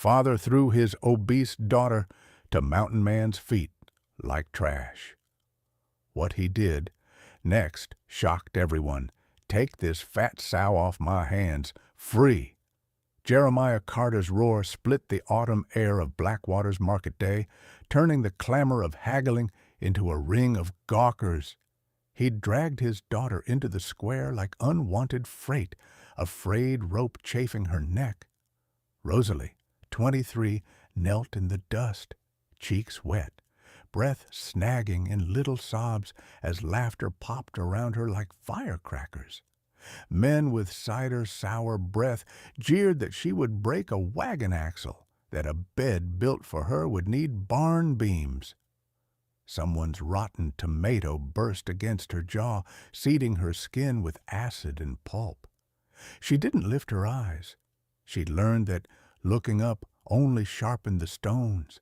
Father threw his obese daughter to mountain man's feet like trash. What he did next shocked everyone. Take this fat sow off my hands, free. Jeremiah Carter's roar split the autumn air of Blackwater's market day, turning the clamor of haggling into a ring of gawkers. He dragged his daughter into the square like unwanted freight, a frayed rope chafing her neck. Rosalie, 23, knelt in the dust, cheeks wet, breath snagging in little sobs as laughter popped around her like firecrackers. Men with cider-sour breath jeered that she would break a wagon axle, that a bed built for her would need barn beams. Someone's rotten tomato burst against her jaw, seeding her skin with acid and pulp. She didn't lift her eyes. She'd learned that looking up only sharpened the stones.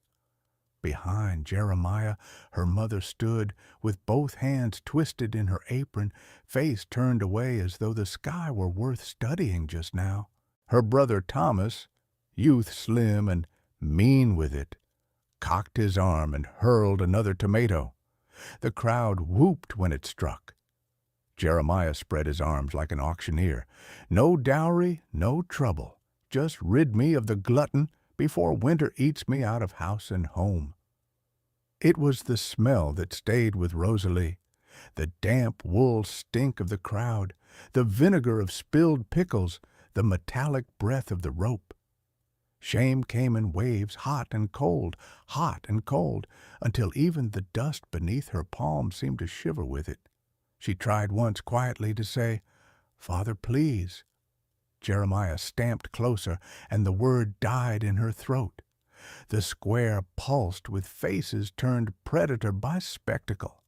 Behind Jeremiah, her mother stood, with both hands twisted in her apron, face turned away as though the sky were worth studying just now. Her brother Thomas, youth slim and mean with it, cocked his arm and hurled another tomato. The crowd whooped when it struck. Jeremiah spread his arms like an auctioneer. No dowry, no trouble. Just rid me of the glutton before winter eats me out of house and home. It was the smell that stayed with Rosalie, the damp wool stink of the crowd, the vinegar of spilled pickles, the metallic breath of the rope. Shame came in waves, hot and cold, until even the dust beneath her palm seemed to shiver with it. She tried once quietly to say, "Father, please." Jeremiah stamped closer, and the word died in her throat. The square pulsed with faces turned predator by spectacle.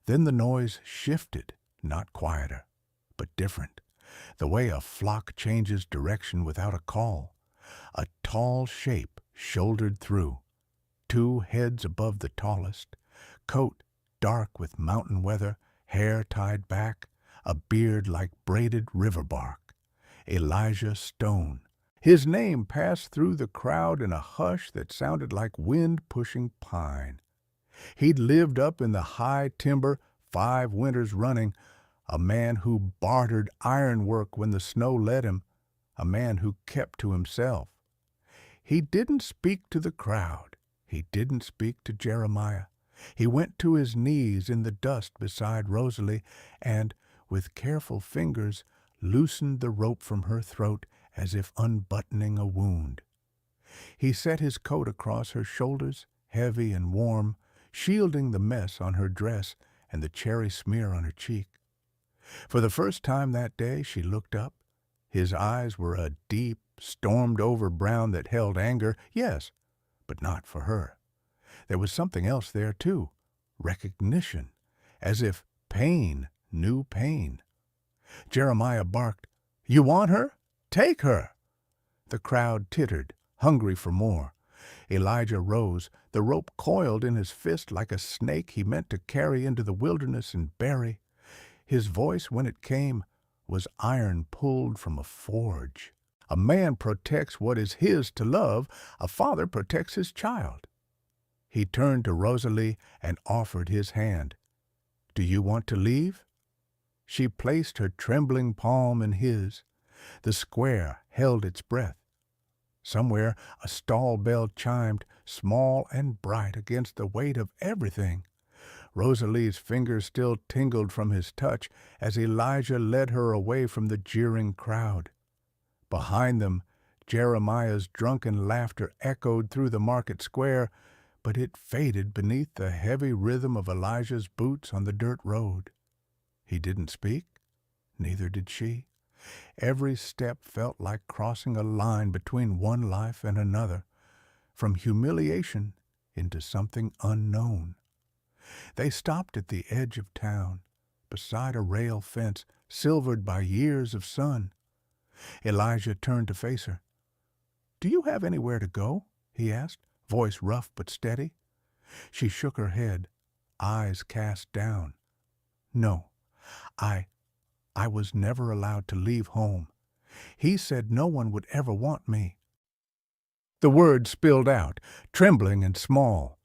Then the noise shifted, not quieter, but different, the way a flock changes direction without a call. A tall shape shouldered through, 2 heads above the tallest, coat dark with mountain weather, hair tied back, a beard like braided river bark. Elijah Stone. His name passed through the crowd in a hush that sounded like wind pushing pine. He'd lived up in the high timber 5 winters running, a man who bartered ironwork when the snow let him, a man who kept to himself. He didn't speak to the crowd. He didn't speak to Jeremiah. He went to his knees in the dust beside Rosalie and, with careful fingers, loosened the rope from her throat as if unbuttoning a wound. He set his coat across her shoulders, heavy and warm, shielding the mess on her dress and the cherry smear on her cheek. For the first time that day she looked up. His eyes were a deep, stormed-over brown that held anger, yes, but not for her. There was something else there, too, recognition, as if pain knew pain. Jeremiah barked, "You want her? Take her!" The crowd tittered, hungry for more. Elijah rose, the rope coiled in his fist like a snake he meant to carry into the wilderness and bury. His voice, when it came, was iron pulled from a forge. A man protects what is his to love. A father protects his child. He turned to Rosalie and offered his hand. "Do you want to leave?" She placed her trembling palm in his. The square held its breath. Somewhere a stall bell chimed, small and bright against the weight of everything. Rosalie's fingers still tingled from his touch as Elijah led her away from the jeering crowd. Behind them, Jeremiah's drunken laughter echoed through the market square, but it faded beneath the heavy rhythm of Elijah's boots on the dirt road. He didn't speak, neither did she. Every step felt like crossing a line between one life and another, from humiliation into something unknown. They stopped at the edge of town, beside a rail fence silvered by years of sun. Elijah turned to face her. "Do you have anywhere to go?" he asked, voice rough but steady. She shook her head, eyes cast down. "No, I was never allowed to leave home. He said no one would ever want me." The words spilled out, trembling and small.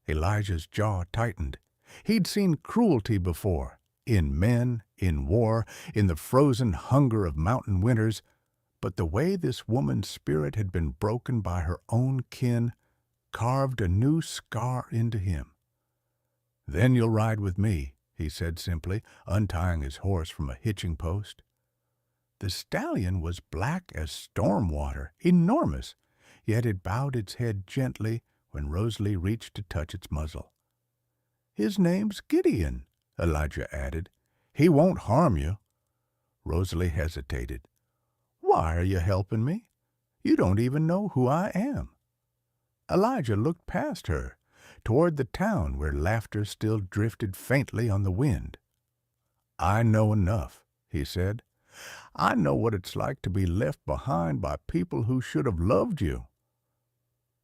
Elijah's jaw tightened. He'd seen cruelty before, in men, in war, in the frozen hunger of mountain winters, but the way this woman's spirit had been broken by her own kin carved a new scar into him. "Then you'll ride with me," he said simply, untying his horse from a hitching post. The stallion was black as storm water, enormous, yet it bowed its head gently when Rosalie reached to touch its muzzle. "His name's Gideon," Elijah added. "He won't harm you." Rosalie hesitated. "Why are you helping me? You don't even know who I am." Elijah looked past her, toward the town where laughter still drifted faintly on the wind. "I know enough," he said. "I know what it's like to be left behind by people who should have loved you."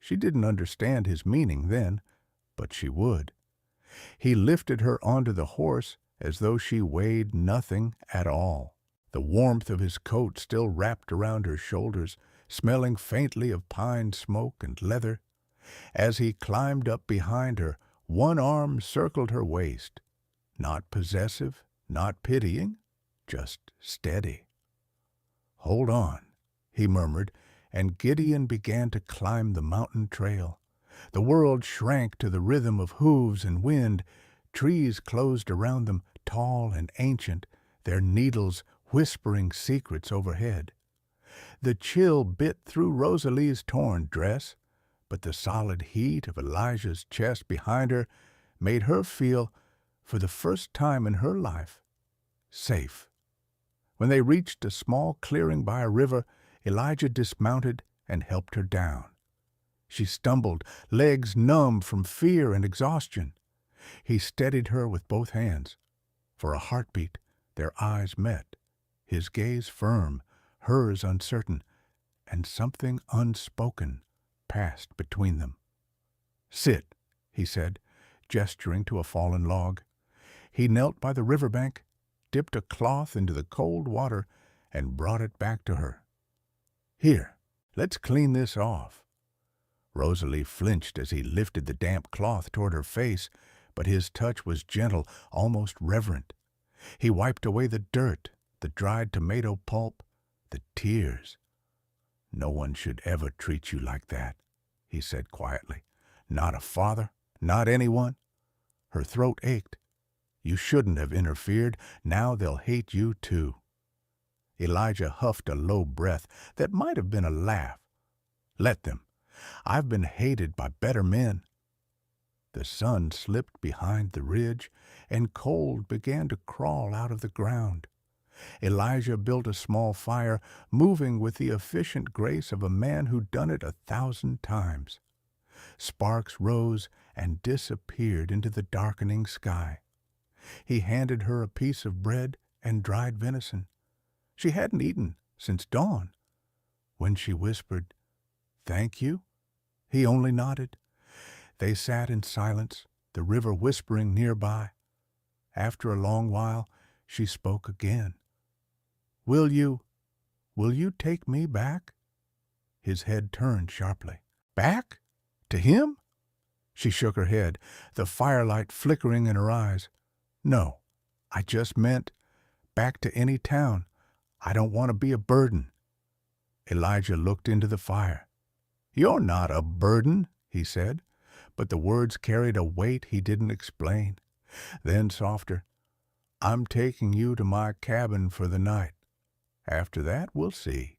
She didn't understand his meaning then, but she would. He lifted her onto the horse as though she weighed nothing at all. The warmth of his coat still wrapped around her shoulders, smelling faintly of pine smoke and leather. As he climbed up behind her, one arm circled her waist. Not possessive, not pitying, just steady. "Hold on," he murmured, and Gideon began to climb the mountain trail. The world shrank to the rhythm of hooves and wind. Trees closed around them, tall and ancient, their needles whispering secrets overhead. The chill bit through Rosalie's torn dress, but the solid heat of Elijah's chest behind her made her feel, for the first time in her life, safe. When they reached a small clearing by a river, Elijah dismounted and helped her down. She stumbled, legs numb from fear and exhaustion. He steadied her with both hands. For a heartbeat, their eyes met, his gaze firm, hers uncertain, and something unspoken passed between them. "Sit," he said, gesturing to a fallen log. He knelt by the riverbank, dipped a cloth into the cold water, and brought it back to her. "Here, let's clean this off." Rosalie flinched as he lifted the damp cloth toward her face, but his touch was gentle, almost reverent. He wiped away the dirt, the dried tomato pulp, the tears. "No one should ever treat you like that," he said quietly. "Not a father, not anyone." Her throat ached. "You shouldn't have interfered. Now they'll hate you too." Elijah huffed a low breath that might have been a laugh. "Let them. I've been hated by better men." The sun slipped behind the ridge, and cold began to crawl out of the ground. Elijah built a small fire, moving with the efficient grace of a man who'd done it 1,000 times. Sparks rose and disappeared into the darkening sky. He handed her a piece of bread and dried venison. She hadn't eaten since dawn. When she whispered, "Thank you," he only nodded. They sat in silence, the river whispering nearby. After a long while, she spoke again. Will you take me back?" His head turned sharply. "Back? To him?" She shook her head, the firelight flickering in her eyes. "No, I just meant back to any town. I don't want to be a burden." Elijah looked into the fire. "You're not a burden," he said, but the words carried a weight he didn't explain. Then softer, "I'm taking you to my cabin for the night. After that, we'll see."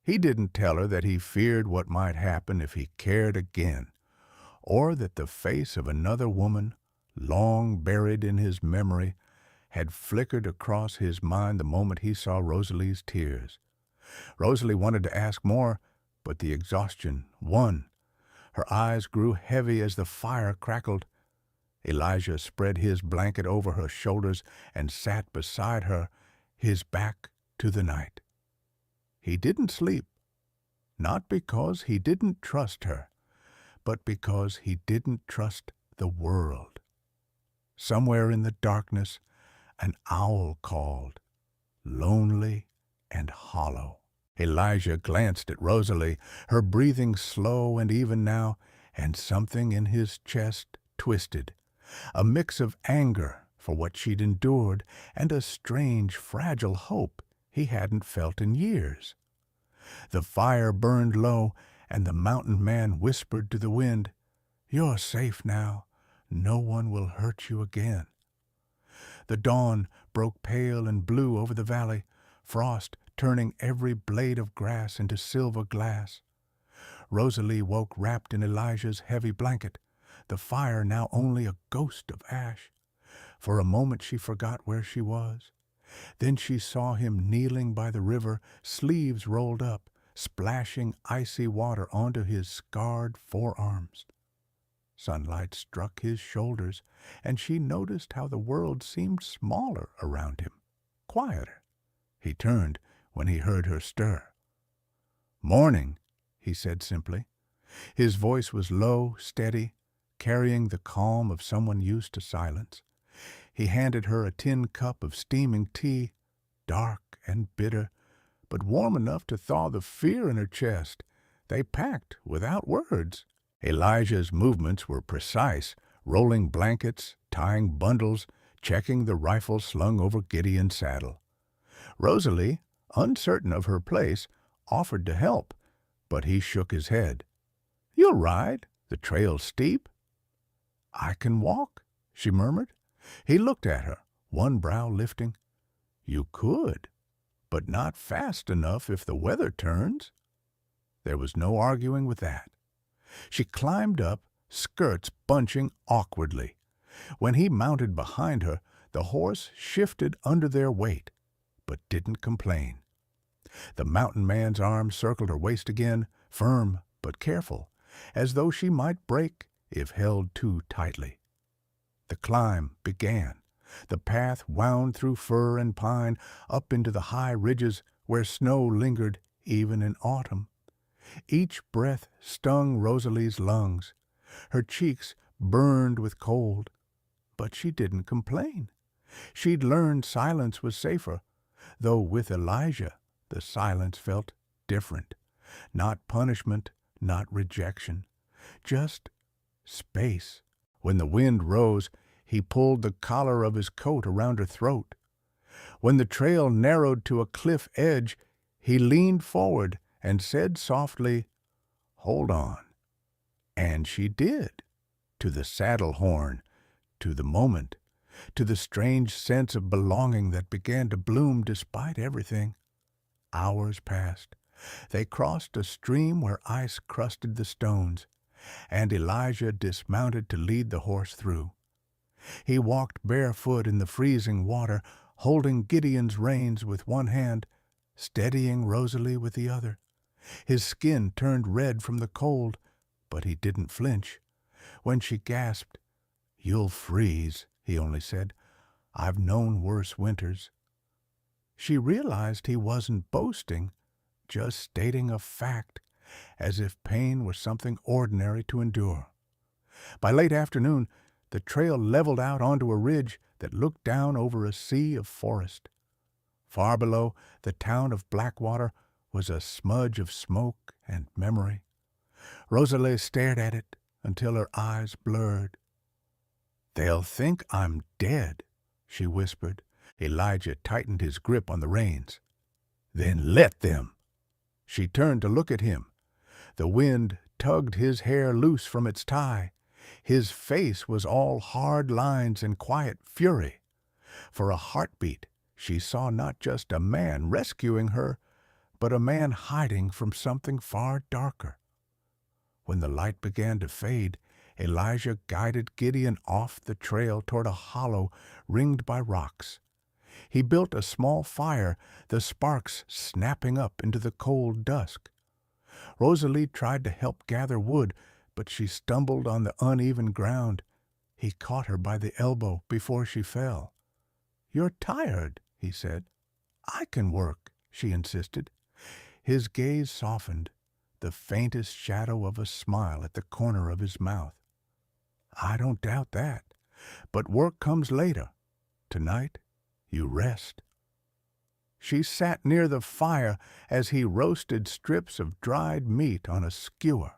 He didn't tell her that he feared what might happen if he cared again, or that the face of another woman, long buried in his memory, had flickered across his mind the moment he saw Rosalie's tears. Rosalie wanted to ask more, but the exhaustion won. Her eyes grew heavy as the fire crackled. Elijah spread his blanket over her shoulders and sat beside her, his back to the night. He didn't sleep, not because he didn't trust her, but because he didn't trust the world. Somewhere in the darkness, an owl called, lonely and hollow. Elijah glanced at Rosalie, her breathing slow and even now, and something in his chest twisted, a mix of anger for what she'd endured and a strange, fragile hope he hadn't felt in years. The fire burned low, and the mountain man whispered to the wind, "You're safe now. No one will hurt you again." The dawn broke pale and blue over the valley, frost turning every blade of grass into silver glass. Rosalie woke wrapped in Elijah's heavy blanket, the fire now only a ghost of ash. For a moment she forgot where she was. Then she saw him kneeling by the river, sleeves rolled up, splashing icy water onto his scarred forearms. Sunlight struck his shoulders, and she noticed how the world seemed smaller around him, quieter. He turned when he heard her stir. "Morning," he said simply. His voice was low, steady, carrying the calm of someone used to silence. He handed her a tin cup of steaming tea, dark and bitter, but warm enough to thaw the fear in her chest. They packed without words. Elijah's movements were precise, rolling blankets, tying bundles, checking the rifle slung over Gideon's saddle. Rosalie, uncertain of her place, offered to help, but he shook his head. "You'll ride. The trail's steep." "I can walk," she murmured. He looked at her, one brow lifting. "You could, but not fast enough if the weather turns." There was no arguing with that. She climbed up, skirts bunching awkwardly. When he mounted behind her, the horse shifted under their weight, but didn't complain. The mountain man's arm circled her waist again, firm but careful, as though she might break if held too tightly. The climb began. The path wound through fir and pine, up into the high ridges where snow lingered even in autumn. Each breath stung Rosalie's lungs. Her cheeks burned with cold, but she didn't complain. She'd learned silence was safer, though with Elijah the silence felt different. Not punishment, not rejection, just space. When the wind rose, he pulled the collar of his coat around her throat. When the trail narrowed to a cliff edge, he leaned forward and said softly, "Hold on." And she did, to the saddle horn, to the moment, to the strange sense of belonging that began to bloom despite everything. Hours passed. They crossed a stream where ice crusted the stones, and Elijah dismounted to lead the horse through. He walked barefoot in the freezing water, holding Gideon's reins with one hand, steadying Rosalie with the other. His skin turned red from the cold, but he didn't flinch. When she gasped, "You'll freeze," he only said. "I've known worse winters." She realized he wasn't boasting, just stating a fact, as if pain were something ordinary to endure. By late afternoon, the trail leveled out onto a ridge that looked down over a sea of forest. Far below, the town of Blackwater was a smudge of smoke and memory. Rosalie stared at it until her eyes blurred. "They'll think I'm dead," she whispered. Elijah tightened his grip on the reins. "Then let them." She turned to look at him. The wind tugged his hair loose from its tie. His face was all hard lines and quiet fury. For a heartbeat, she saw not just a man rescuing her, but a man hiding from something far darker. When the light began to fade, Elijah guided Gideon off the trail toward a hollow ringed by rocks. He built a small fire, the sparks snapping up into the cold dusk. Rosalie tried to help gather wood, but she stumbled on the uneven ground. He caught her by the elbow before she fell. "You're tired," he said. "I can work," she insisted. His gaze softened, the faintest shadow of a smile at the corner of his mouth. "I don't doubt that, but work comes later. Tonight, you rest." she sat near the fire as he roasted strips of dried meat on a skewer.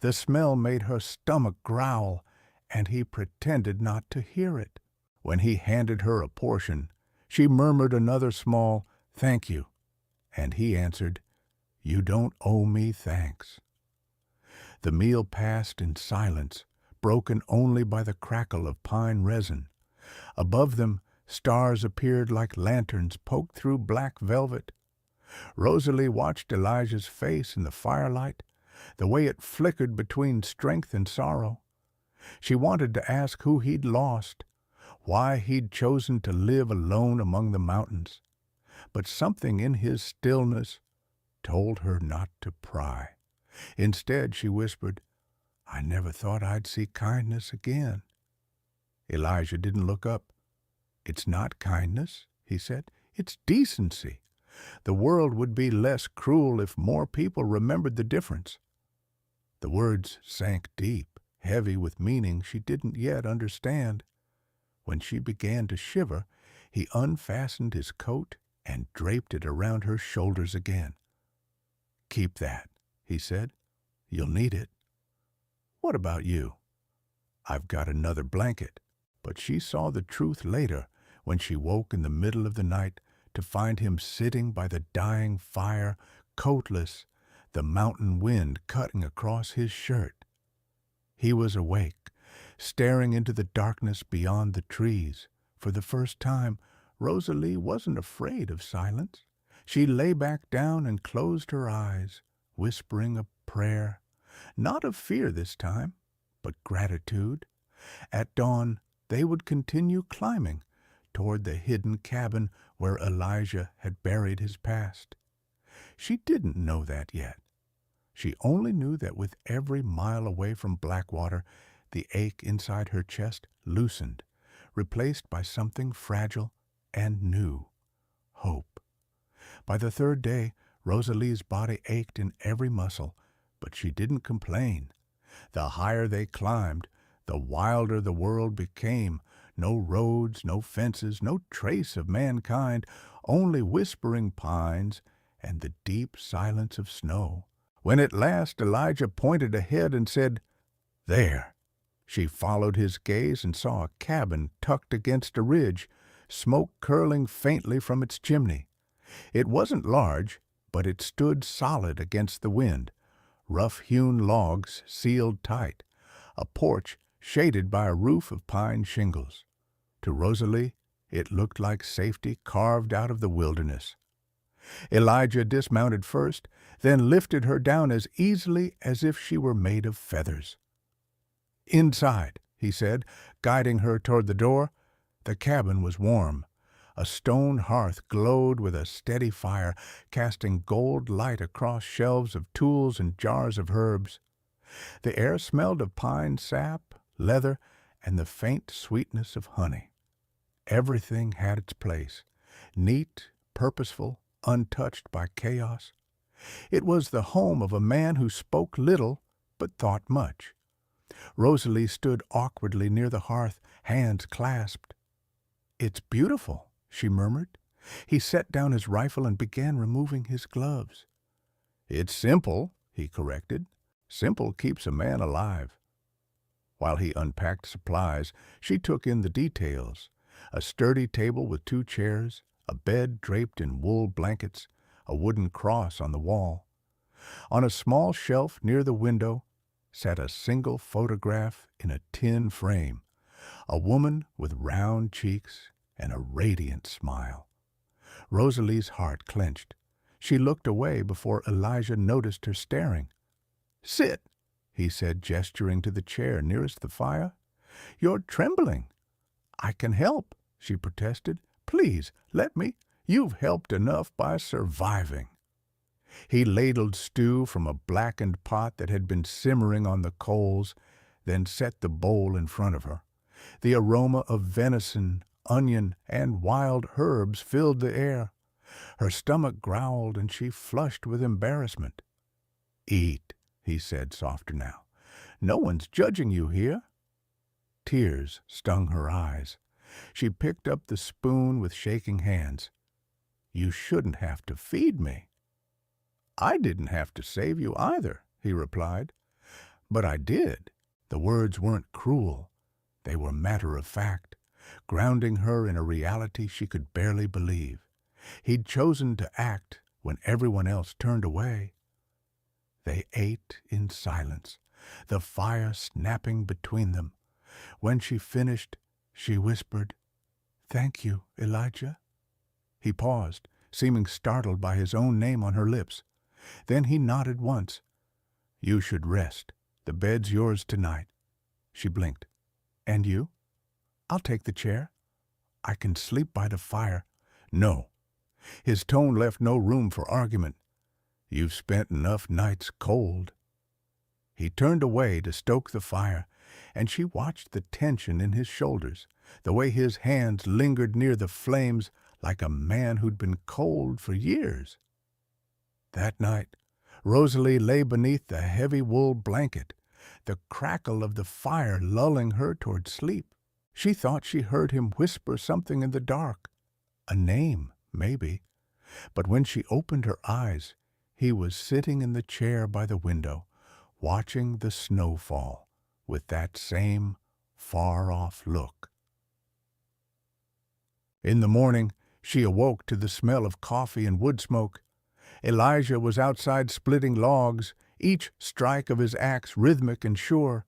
The smell made her stomach growl, and he pretended not to hear it. When he handed her a portion, she murmured another small "thank you," and he answered, "You don't owe me thanks." The meal passed in silence, broken only by the crackle of pine resin. Above them, stars appeared like lanterns poked through black velvet. Rosalie watched Elijah's face in the firelight, the way it flickered between strength and sorrow. She wanted to ask who he'd lost, why he'd chosen to live alone among the mountains, but something in his stillness told her not to pry. Instead, she whispered, "I never thought I'd see kindness again." Elijah didn't look up. "It's not kindness," he said. "It's decency. The world would be less cruel if more people remembered the difference." The words sank deep, heavy with meaning she didn't yet understand. When she began to shiver, he unfastened his coat and draped it around her shoulders again. "Keep that," he said. "You'll need it." "What about you?" "I've got another blanket." But she saw the truth later when she woke in the middle of the night to find him sitting by the dying fire, coatless, the mountain wind cutting across his shirt. He was awake, staring into the darkness beyond the trees. For the first time, Rosalie wasn't afraid of silence. She lay back down and closed her eyes, whispering a prayer, not of fear this time, but gratitude. At dawn, they would continue climbing toward the hidden cabin where Elijah had buried his past. She didn't know that yet. She only knew that with every mile away from Blackwater, the ache inside her chest loosened, replaced by something fragile and new, hope. By the third day, Rosalie's body ached in every muscle, but she didn't complain. The higher they climbed, the wilder the world became. No roads, no fences, no trace of mankind, only whispering pines and the deep silence of snow. When at last Elijah pointed ahead and said, "There," she followed his gaze and saw a cabin tucked against a ridge, smoke curling faintly from its chimney. It wasn't large, but it stood solid against the wind, rough-hewn logs sealed tight, a porch shaded by a roof of pine shingles. To Rosalie, it looked like safety carved out of the wilderness. Elijah dismounted first, then lifted her down as easily as if she were made of feathers. "Inside," he said, guiding her toward the door. The cabin was warm. A stone hearth glowed with a steady fire, casting gold light across shelves of tools and jars of herbs. The air smelled of pine sap, leather, and the faint sweetness of honey. Everything had its place, neat, purposeful, untouched by chaos. It was the home of a man who spoke little but thought much. Rosalie stood awkwardly near the hearth, hands clasped. "It's beautiful," she murmured. He set down his rifle and began removing his gloves. "It's simple," he corrected. "Simple keeps a man alive." While he unpacked supplies, she took in the details. A sturdy table with 2 chairs, a bed draped in wool blankets, a wooden cross on the wall. On a small shelf near the window sat a single photograph in a tin frame, a woman with round cheeks and a radiant smile. Rosalie's heart clenched. She looked away before Elijah noticed her staring. "Sit," he said, gesturing to the chair nearest the fire. "You're trembling." "I can help," she protested. "Please, let me. You've helped enough by surviving." He ladled stew from a blackened pot that had been simmering on the coals, then set the bowl in front of her. The aroma of venison, onion, and wild herbs filled the air. Her stomach growled and she flushed with embarrassment. "Eat," he said, softer now. "No one's judging you here." Tears stung her eyes. She picked up the spoon with shaking hands. You shouldn't have to feed me." "I didn't have to save you either," he replied. "But I did." The words weren't cruel. They were matter of fact, grounding her in a reality she could barely believe. He'd chosen to act when everyone else turned away. They ate in silence, the fire snapping between them. When she finished, she whispered, "Thank you, Elijah." He paused, seeming startled by his own name on her lips. Then he nodded once. "You should rest. The bed's yours tonight." She blinked. "And you?" "I'll take the chair. I can sleep by the fire." "No." His tone left no room for argument. "You've spent enough nights cold." He turned away to stoke the fire, and she watched the tension in his shoulders, the way his hands lingered near the flames like a man who'd been cold for years. That night, Rosalie lay beneath the heavy wool blanket, the crackle of the fire lulling her toward sleep. She thought she heard him whisper something in the dark, a name, maybe. But when she opened her eyes, he was sitting in the chair by the window, watching the snow fall with that same far-off look. In the morning, she awoke to the smell of coffee and wood smoke. Elijah was outside splitting logs, each strike of his axe rhythmic and sure.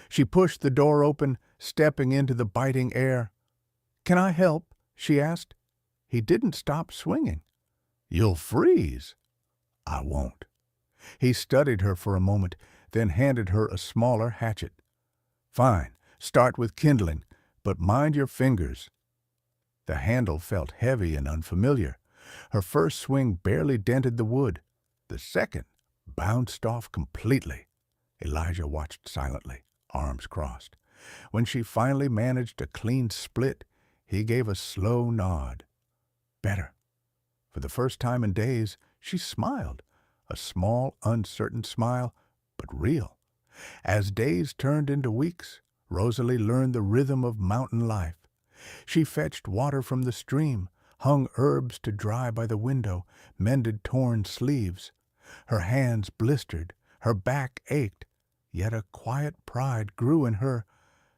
She pushed the door open, stepping into the biting air. "Can I help?" she asked. He didn't stop swinging. "You'll freeze." "I won't." He studied her for a moment, then handed her a smaller hatchet. "Fine, start with kindling, but mind your fingers." The handle felt heavy and unfamiliar. Her first swing barely dented the wood. The second bounced off completely. Elijah watched silently, arms crossed. When she finally managed a clean split, he gave a slow nod. Better. For the first time in days, she smiled, a small, uncertain smile, but real. As days turned into weeks, Rosalie learned the rhythm of mountain life. She fetched water from the stream, hung herbs to dry by the window, mended torn sleeves. Her hands blistered, her back ached, yet a quiet pride grew in her,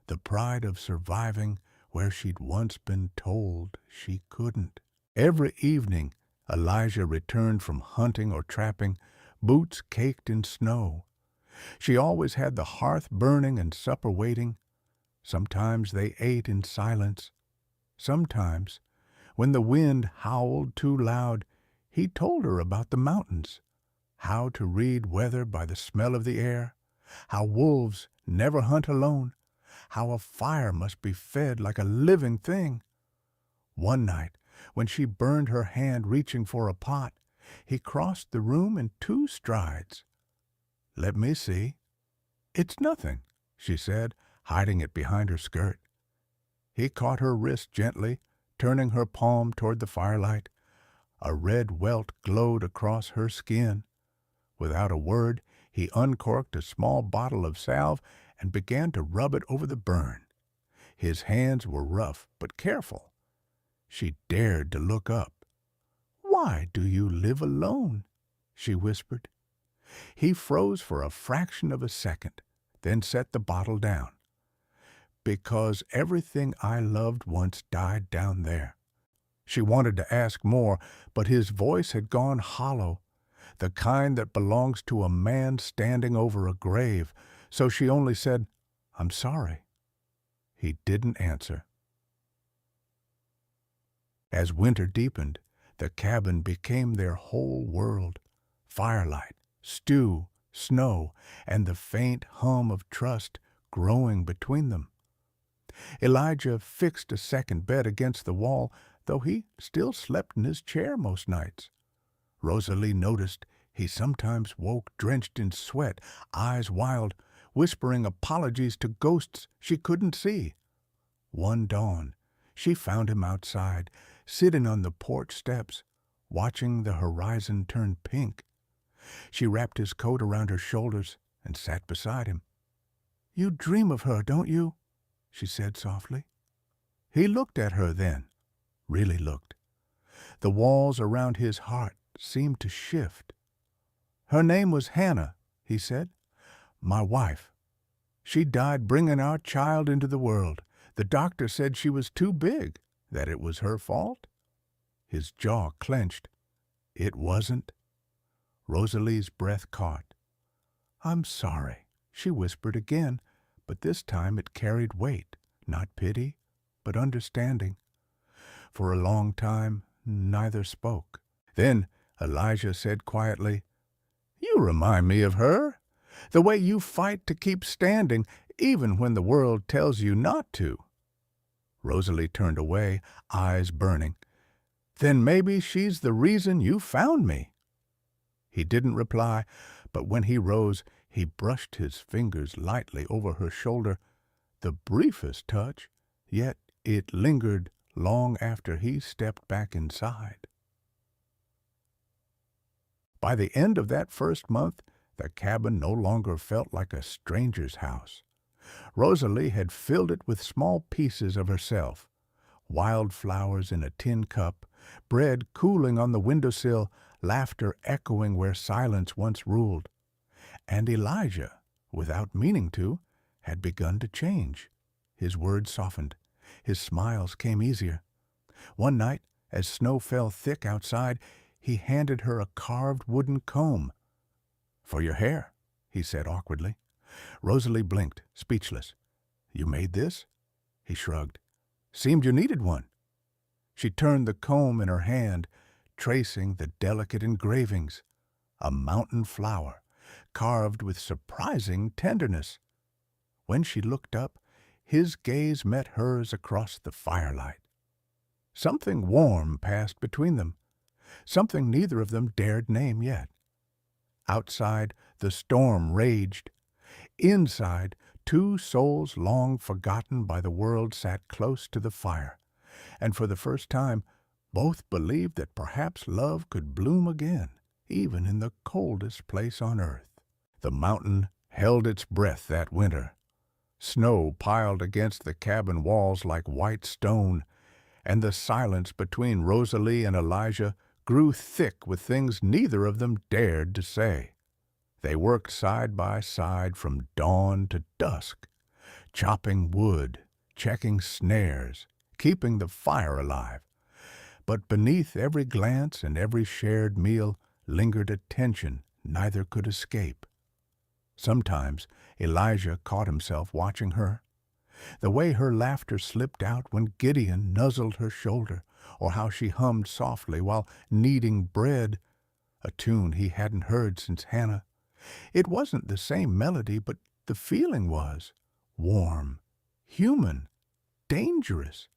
the pride of surviving where she'd once been told she couldn't. Every evening, Elijah returned from hunting or trapping, boots caked in snow. She always had the hearth burning and supper waiting. Sometimes they ate in silence. Sometimes, when the wind howled too loud, he told her about the mountains, how to read weather by the smell of the air, how wolves never hunt alone, how a fire must be fed like a living thing. One night, when she burned her hand reaching for a pot, he crossed the room in 2 strides. "Let me see." "It's nothing," she said, hiding it behind her skirt. He caught her wrist gently, turning her palm toward the firelight. A red welt glowed across her skin. Without a word, he uncorked a small bottle of salve and began to rub it over the burn. His hands were rough but careful. She dared to look up. "Why do you live alone?" she whispered. He froze for a fraction of a second, then set the bottle down. "Because everything I loved once died down there." She wanted to ask more, but his voice had gone hollow, the kind that belongs to a man standing over a grave, so she only said, "I'm sorry." He didn't answer. As winter deepened, the cabin became their whole world. Firelight, stew, snow, and the faint hum of trust growing between them. Elijah fixed a second bed against the wall, though he still slept in his chair most nights. Rosalie noticed he sometimes woke drenched in sweat, eyes wild, whispering apologies to ghosts she couldn't see. One dawn, she found him outside, sitting on the porch steps, watching the horizon turn pink. She wrapped his coat around her shoulders and sat beside him. "You dream of her, don't you?" she said softly. He looked at her then, really looked. The walls around his heart seemed to shift. "Her name was Hannah," he said. "My wife. She died bringing our child into the world. The doctor said she was too big, that it was her fault." His jaw clenched. "It wasn't." Rosalie's breath caught. "I'm sorry," she whispered again, but this time it carried weight, not pity, but understanding. For a long time, neither spoke. Then Elijah said quietly, "You remind me of her. The way you fight to keep standing, even when the world tells you not to." Rosalie turned away, eyes burning. "Then maybe she's the reason you found me." He didn't reply, but when he rose, he brushed his fingers lightly over her shoulder, the briefest touch, yet it lingered long after he stepped back inside. By the end of that first month, the cabin no longer felt like a stranger's house. Rosalie had filled it with small pieces of herself, wildflowers in a tin cup, bread cooling on the windowsill, laughter echoing where silence once ruled. And Elijah, without meaning to, had begun to change. His words softened. His smiles came easier. One night, as snow fell thick outside, he handed her a carved wooden comb. "For your hair," he said awkwardly. Rosalie blinked, speechless. "You made this?" He shrugged. "Seemed you needed one." She turned the comb in her hand, tracing the delicate engravings. A mountain flower, carved with surprising tenderness. When she looked up, his gaze met hers across the firelight. Something warm passed between them, something neither of them dared name yet. Outside, the storm raged. Inside, two souls long forgotten by the world sat close to the fire, and for the first time both believed that perhaps love could bloom again, even in the coldest place on earth. The mountain held its breath that winter. Snow piled against the cabin walls like white stone, and the silence between Rosalie and Elijah grew thick with things neither of them dared to say. They worked side by side from dawn to dusk, chopping wood, checking snares, keeping the fire alive. But beneath every glance and every shared meal lingered a tension neither could escape. Sometimes Elijah caught himself watching her. The way her laughter slipped out when Gideon nuzzled her shoulder, or how she hummed softly while kneading bread, a tune he hadn't heard since Hannah. It wasn't the same melody, but the feeling was warm, human, dangerous.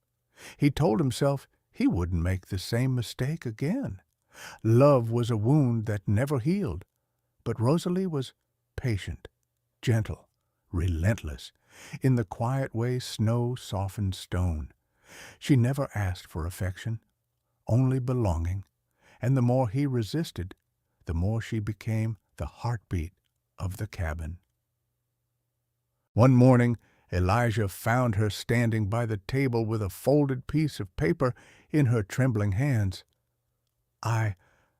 He told himself he wouldn't make the same mistake again. Love was a wound that never healed, but Rosalie was patient, gentle, relentless, in the quiet way snow softens stone. She never asked for affection, only belonging, and the more he resisted, the more she became the heartbeat of the cabin. One morning, Elijah found her standing by the table with a folded piece of paper in her trembling hands. "I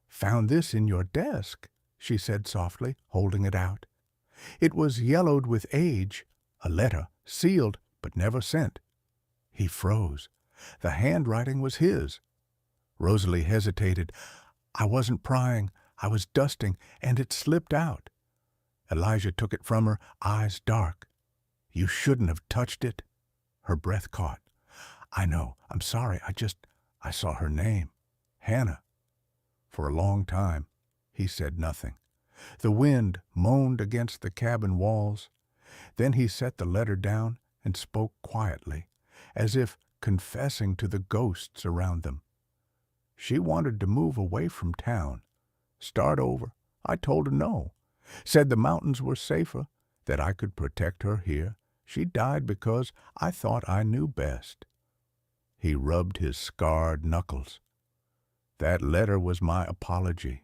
found this in your desk," she said softly, holding it out. It was yellowed with age, a letter, sealed but never sent. He froze. The handwriting was his. Rosalie hesitated. "I wasn't prying. I was dusting, and it slipped out." Elijah took it from her, eyes dark. "You shouldn't have touched it." Her breath caught. "I know. I'm sorry. I saw her name. Hannah." For a long time, he said nothing. The wind moaned against the cabin walls. Then he set the letter down and spoke quietly, as if confessing to the ghosts around them. She wanted to move away from town, start over. I told her no. Said the mountains were safer, that I could protect her here. She died because I thought I knew best. He rubbed his scarred knuckles. That letter was my apology.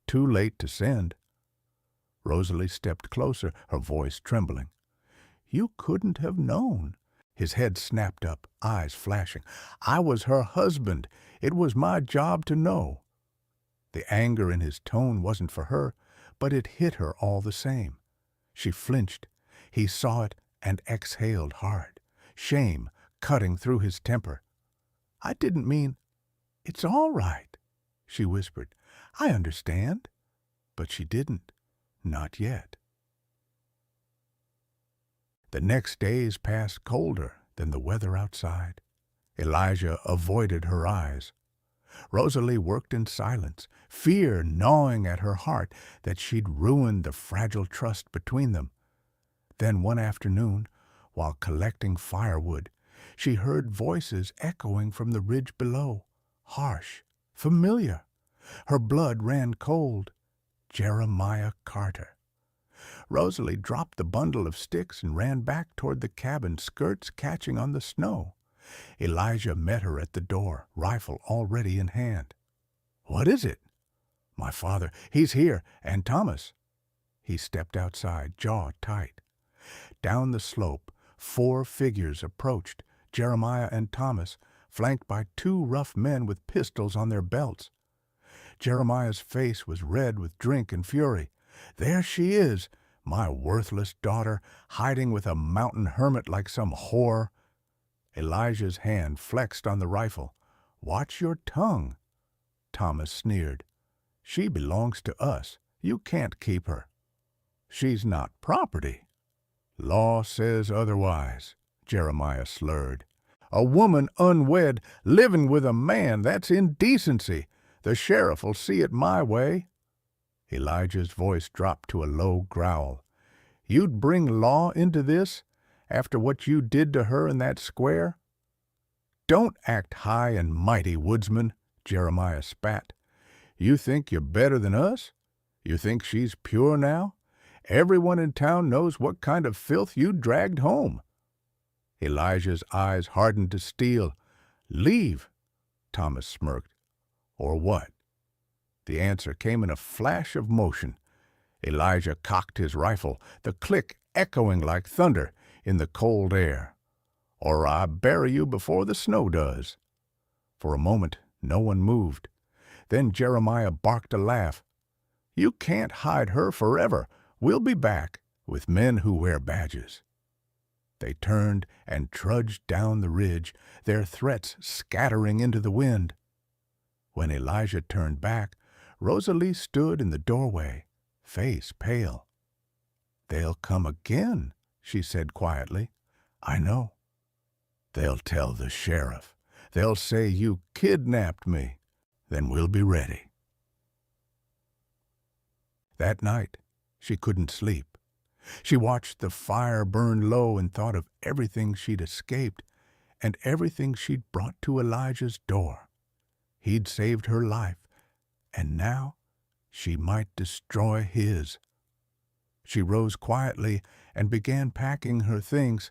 Too late to send. Rosalie stepped closer, her voice trembling. "You couldn't have known." His head snapped up, eyes flashing. I was her husband. It was my job to know. The anger in his tone wasn't for her, but it hit her all the same. She flinched. He saw it and exhaled hard, shame cutting through his temper. I didn't mean— It's all right, she whispered. I understand. But she didn't. Not yet. The next days passed colder than the weather outside. Elijah avoided her eyes. Rosalie worked in silence, fear gnawing at her heart that she'd ruined the fragile trust between them. Then one afternoon, while collecting firewood, she heard voices echoing from the ridge below, harsh, familiar. Her blood ran cold. Jeremiah Carter. Rosalie dropped the bundle of sticks and ran back toward the cabin, skirts catching on the snow. Elijah met her at the door, rifle already in hand. What is it? My father. He's here. And Thomas. He stepped outside, jaw tight. Down the slope, 4 figures approached, Jeremiah and Thomas, flanked by 2 rough men with pistols on their belts. Jeremiah's face was red with drink and fury. There she is, my worthless daughter, hiding with a mountain hermit like some whore. Elijah's hand flexed on the rifle. Watch your tongue. Thomas sneered. She belongs to us. You can't keep her. She's not property. Law says otherwise, Jeremiah slurred. A woman unwed, living with a man, that's indecency. The sheriff'll see it my way. Elijah's voice dropped to a low growl. You'd bring law into this, after what you did to her in that square? Don't act high and mighty, woodsman, Jeremiah spat. You think you're better than us? You think she's pure now? Everyone in town knows what kind of filth you dragged home. Elijah's eyes hardened to steel. Leave, Thomas smirked. Or what? The answer came in a flash of motion. Elijah cocked his rifle, the click echoing like thunder in the cold air. Or I bury you before the snow does. For a moment, no one moved. Then Jeremiah barked a laugh. You can't hide her forever. We'll be back with men who wear badges. They turned and trudged down the ridge, their threats scattering into the wind. When Elijah turned back, Rosalie stood in the doorway, face pale. They'll come again, she said quietly. I know. They'll tell the sheriff. They'll say you kidnapped me. Then we'll be ready. That night, she couldn't sleep. She watched the fire burn low and thought of everything she'd escaped and everything she'd brought to Elijah's door. He'd saved her life, and now she might destroy his. She rose quietly and began packing her things,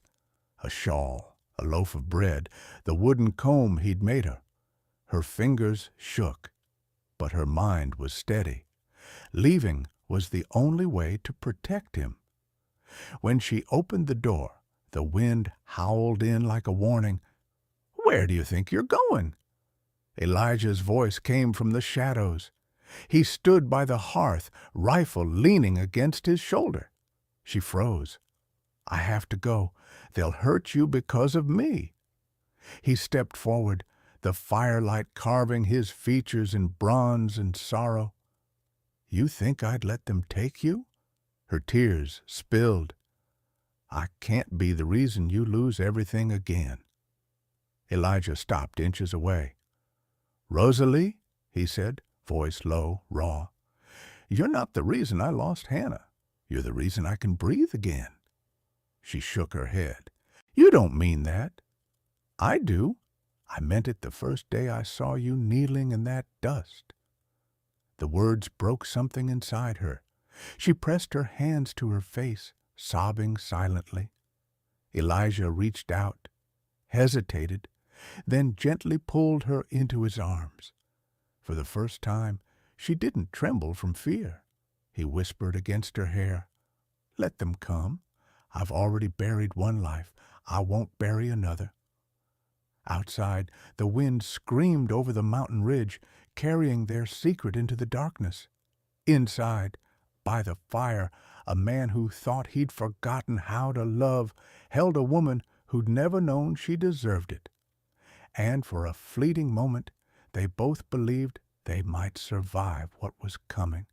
a shawl, a loaf of bread, the wooden comb he'd made her. Her fingers shook, but her mind was steady. Leaving was the only way to protect him. When she opened the door, the wind howled in like a warning. Where do you think you're going? Elijah's voice came from the shadows. He stood by the hearth, rifle leaning against his shoulder. She froze. I have to go. They'll hurt you because of me. He stepped forward, the firelight carving his features in bronze and sorrow. You think I'd let them take you? Her tears spilled. I can't be the reason you lose everything again. Elijah stopped inches away. Rosalie, he said, voice low, raw. You're not the reason I lost Hannah. You're the reason I can breathe again. She shook her head. You don't mean that. I do. I meant it the first day I saw you kneeling in that dust. The words broke something inside her. She pressed her hands to her face, sobbing silently. Elijah reached out, hesitated, then gently pulled her into his arms. For the first time, she didn't tremble from fear. He whispered against her hair, Let them come. I've already buried one life. I won't bury another." Outside, the wind screamed over the mountain ridge, carrying their secret into the darkness. Inside, by the fire, a man who thought he'd forgotten how to love held a woman who'd never known she deserved it. And for a fleeting moment, they both believed they might survive what was coming.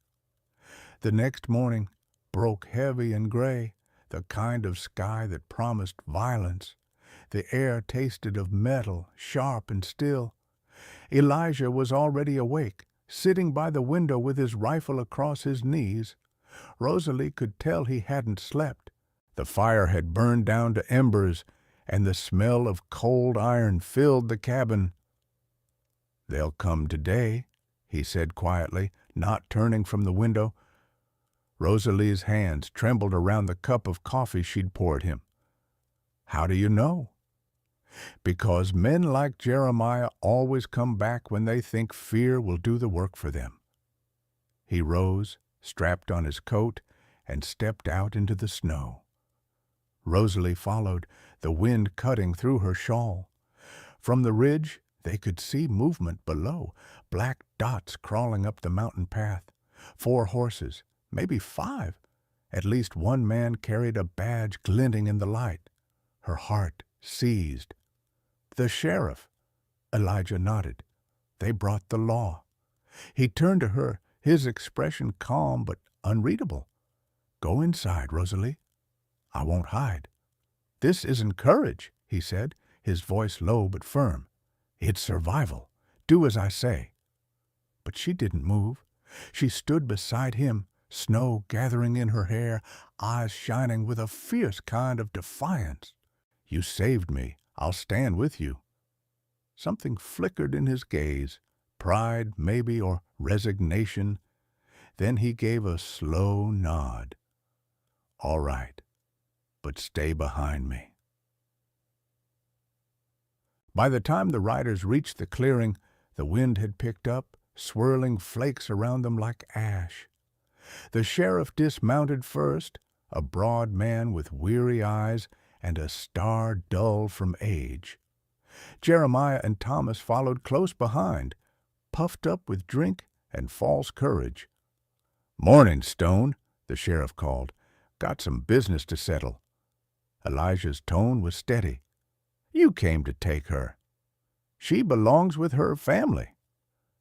The next morning broke heavy and gray, the kind of sky that promised violence. The air tasted of metal, sharp and still. Elijah was already awake, sitting by the window with his rifle across his knees. Rosalie could tell he hadn't slept. The fire had burned down to embers, and the smell of cold iron filled the cabin. "They'll come today," he said quietly, not turning from the window. Rosalie's hands trembled around the cup of coffee she'd poured him. "How do you know?" "Because men like Jeremiah always come back when they think fear will do the work for them." He rose, strapped on his coat, and stepped out into the snow. Rosalie followed, the wind cutting through her shawl. From the ridge, they could see movement below, black dots crawling up the mountain path. 4 horses, maybe 5. At least one man carried a badge glinting in the light. Her heart seized. "The sheriff." Elijah nodded. "They brought the law." He turned to her, his expression calm but unreadable. "Go inside, Rosalie. I won't hide." "This isn't courage," he said, his voice low but firm. "It's survival. Do as I say." But she didn't move. She stood beside him, snow gathering in her hair, eyes shining with a fierce kind of defiance. "You saved me. I'll stand with you." Something flickered in his gaze, pride maybe, or resignation. Then he gave a slow nod. "All right, but stay behind me." By the time the riders reached the clearing, the wind had picked up, swirling flakes around them like ash. The sheriff dismounted first, a broad man with weary eyes and a star dull from age. Jeremiah and Thomas followed close behind, puffed up with drink and false courage. "Morning, Stone," the sheriff called. "Got some business to settle." Elijah's tone was steady. "You came to take her." "She belongs with her family."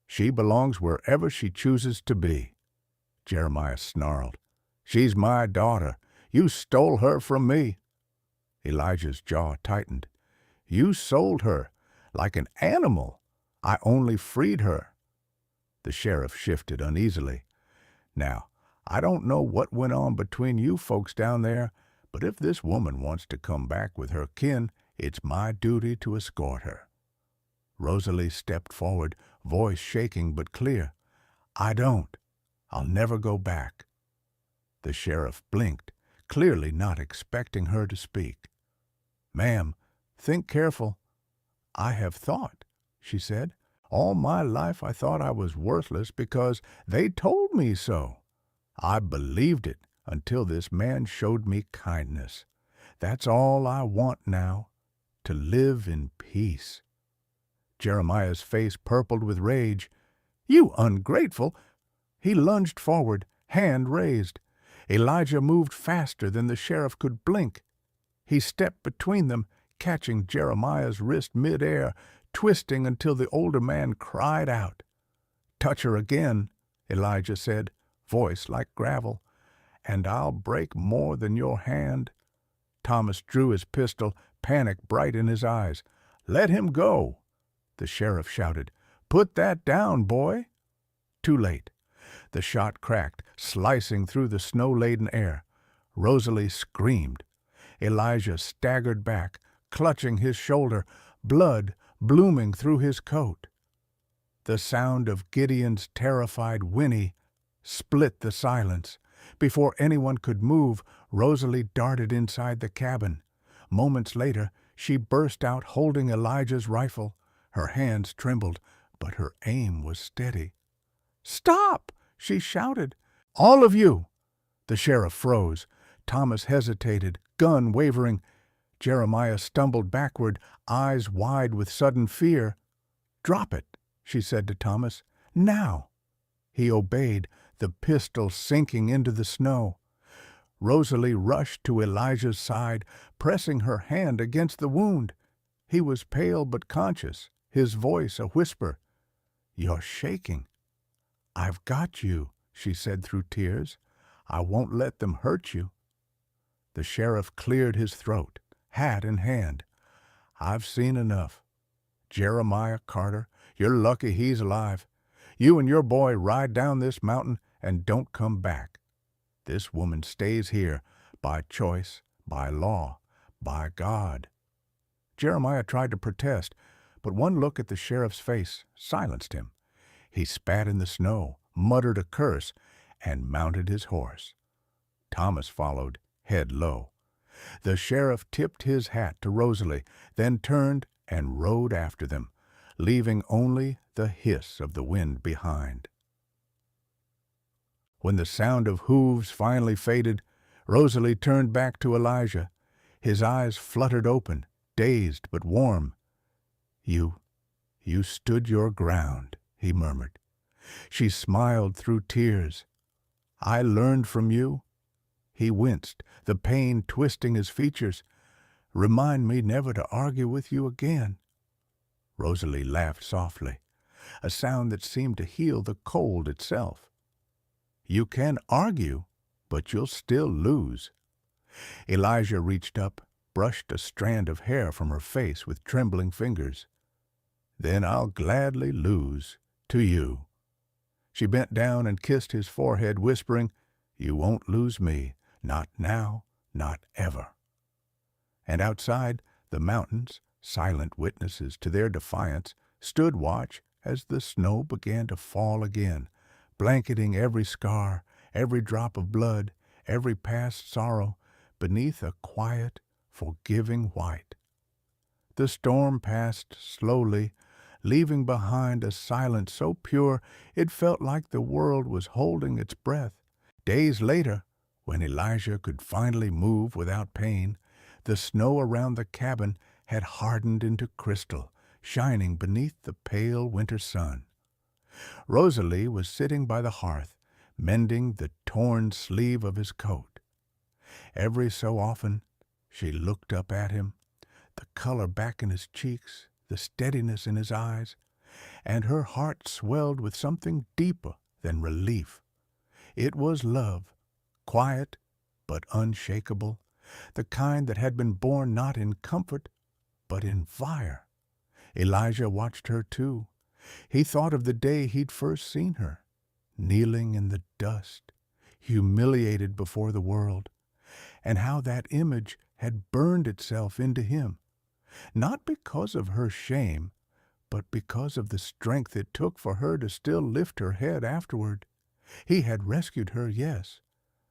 "She belongs wherever she chooses to be." Jeremiah snarled. "She's my daughter. You stole her from me." Elijah's jaw tightened. "You sold her, like an animal. I only freed her." The sheriff shifted uneasily. "Now, I don't know what went on between you folks down there, but if this woman wants to come back with her kin, it's my duty to escort her." Rosalie stepped forward, voice shaking but clear. "I don't. I'll never go back." The sheriff blinked, clearly not expecting her to speak. "Ma'am, think careful." "I have thought," she said. "All my life I thought I was worthless because they told me so. I believed it until this man showed me kindness. That's all I want now, to live in peace." Jeremiah's face purpled with rage. "You ungrateful!" He lunged forward, hand raised. Elijah moved faster than the sheriff could blink. He stepped between them, catching Jeremiah's wrist mid-air, twisting until the older man cried out. "Touch her again," Elijah said, voice like gravel, "and I'll break more than your hand." Thomas drew his pistol, panic bright in his eyes. "Let him go!" The sheriff shouted. "Put that down, boy!" Too late. The shot cracked, slicing through the snow-laden air. Rosalie screamed. Elijah staggered back, clutching his shoulder, blood blooming through his coat. The sound of Gideon's terrified whinny split the silence. Before anyone could move, Rosalie darted inside the cabin. Moments later, she burst out holding Elijah's rifle. Her hands trembled, but her aim was steady. "Stop!" she shouted. "All of you!" The sheriff froze. Thomas hesitated, gun wavering. Jeremiah stumbled backward, eyes wide with sudden fear. "Drop it," she said to Thomas. "Now!" He obeyed, the pistol sinking into the snow. Rosalie rushed to Elijah's side, pressing her hand against the wound. He was pale but conscious, his voice a whisper. "You're shaking." "I've got you," she said through tears. "I won't let them hurt you." The sheriff cleared his throat, hat in hand. "I've seen enough. Jeremiah Carter, you're lucky he's alive. You and your boy ride down this mountain and don't come back. This woman stays here, by choice, by law, by God." Jeremiah tried to protest, but one look at the sheriff's face silenced him. He spat in the snow, muttered a curse, and mounted his horse. Thomas followed, head low. The sheriff tipped his hat to Rosalie, then turned and rode after them, leaving only the hiss of the wind behind. When the sound of hooves finally faded, Rosalie turned back to Elijah. His eyes fluttered open, dazed but warm. You stood your ground," he murmured. She smiled through tears. "I learned from you." He winced, the pain twisting his features. "Remind me never to argue with you again." Rosalie laughed softly, a sound that seemed to heal the cold itself. "You can argue, but you'll still lose." Elijah reached up, brushed a strand of hair from her face with trembling fingers. "Then I'll gladly lose to you." She bent down and kissed his forehead, whispering, "You won't lose me, not now, not ever." And outside, the mountains, silent witnesses to their defiance, stood watch as the snow began to fall again, blanketing every scar, every drop of blood, every past sorrow, beneath a quiet, forgiving white. The storm passed slowly, leaving behind a silence so pure it felt like the world was holding its breath. Days later, when Elijah could finally move without pain, the snow around the cabin had hardened into crystal, shining beneath the pale winter sun. Rosalie was sitting by the hearth, mending the torn sleeve of his coat. Every so often she looked up at him, the color back in his cheeks, the steadiness in his eyes, and her heart swelled with something deeper than relief. It was love, quiet but unshakable, the kind that had been born not in comfort, but in fire. Elijah watched her too. He thought of the day he'd first seen her, kneeling in the dust, humiliated before the world, and how that image had burned itself into him, not because of her shame, but because of the strength it took for her to still lift her head afterward. He had rescued her, yes,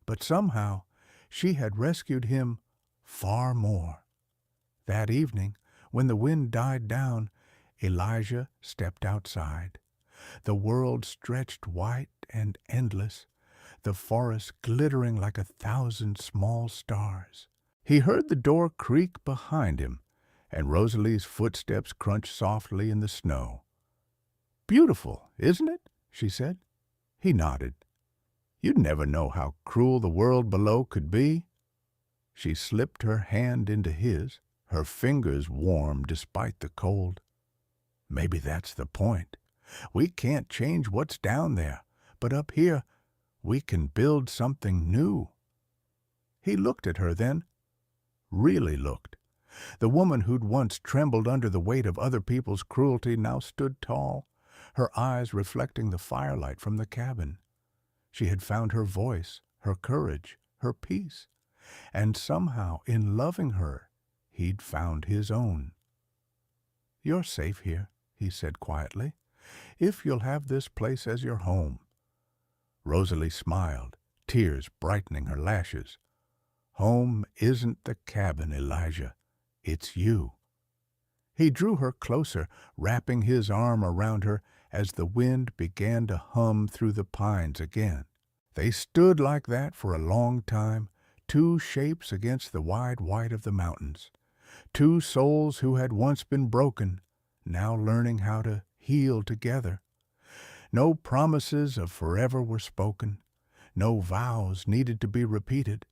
but somehow she had rescued him far more. That evening, when the wind died down, Elijah stepped outside. The world stretched white and endless, the forest glittering like 1,000 small stars. He heard the door creak behind him, and Rosalie's footsteps crunch softly in the snow. "Beautiful, isn't it?" she said. He nodded. "You'd never know how cruel the world below could be." She slipped her hand into his, her fingers warm despite the cold. "Maybe that's the point. We can't change what's down there, but up here we can build something new." He looked at her then, really looked. The woman who'd once trembled under the weight of other people's cruelty now stood tall, her eyes reflecting the firelight from the cabin. She had found her voice, her courage, her peace, and somehow in loving her, he'd found his own. "You're safe here," he said quietly, "if you'll have this place as your home." Rosalie smiled, tears brightening her lashes. "Home isn't the cabin, Elijah. It's you." He drew her closer, wrapping his arm around her as the wind began to hum through the pines again. They stood like that for a long time, two shapes against the wide white of the mountains. Two souls who had once been broken, now learning how to heal together. No promises of forever were spoken. No vows needed to be repeated.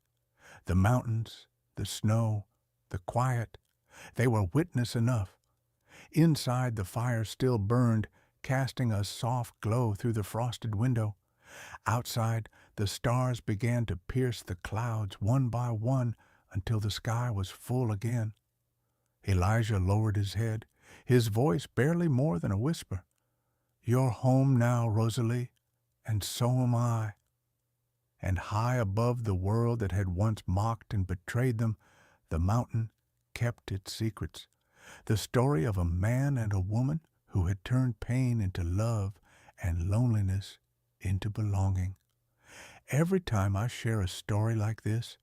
The mountains, the snow, the quiet, they were witness enough. Inside the fire still burned, casting a soft glow through the frosted window. Outside, the stars began to pierce the clouds one by one until the sky was full again. Elijah lowered his head, his voice barely more than a whisper. "You're home now, Rosalie, and so am I." And high above the world that had once mocked and betrayed them, the mountain kept its secrets. The story of a man and a woman who had turned pain into love and loneliness into belonging. Every time I share a story like this,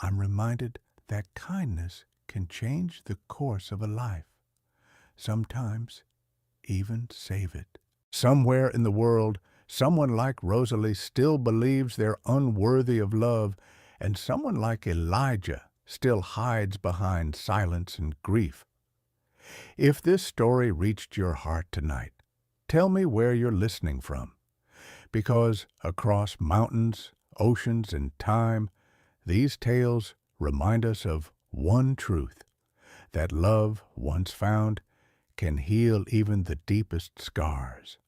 I'm reminded that kindness can change the course of a life, sometimes even save it. Somewhere in the world, someone like Rosalie still believes they're unworthy of love, and someone like Elijah still hides behind silence and grief. If this story reached your heart tonight, tell me where you're listening from. Because across mountains, oceans, and time, these tales remind us of one truth, that love, once found, can heal even the deepest scars.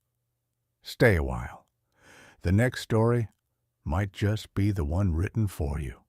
Stay a while. The next story might just be the one written for you.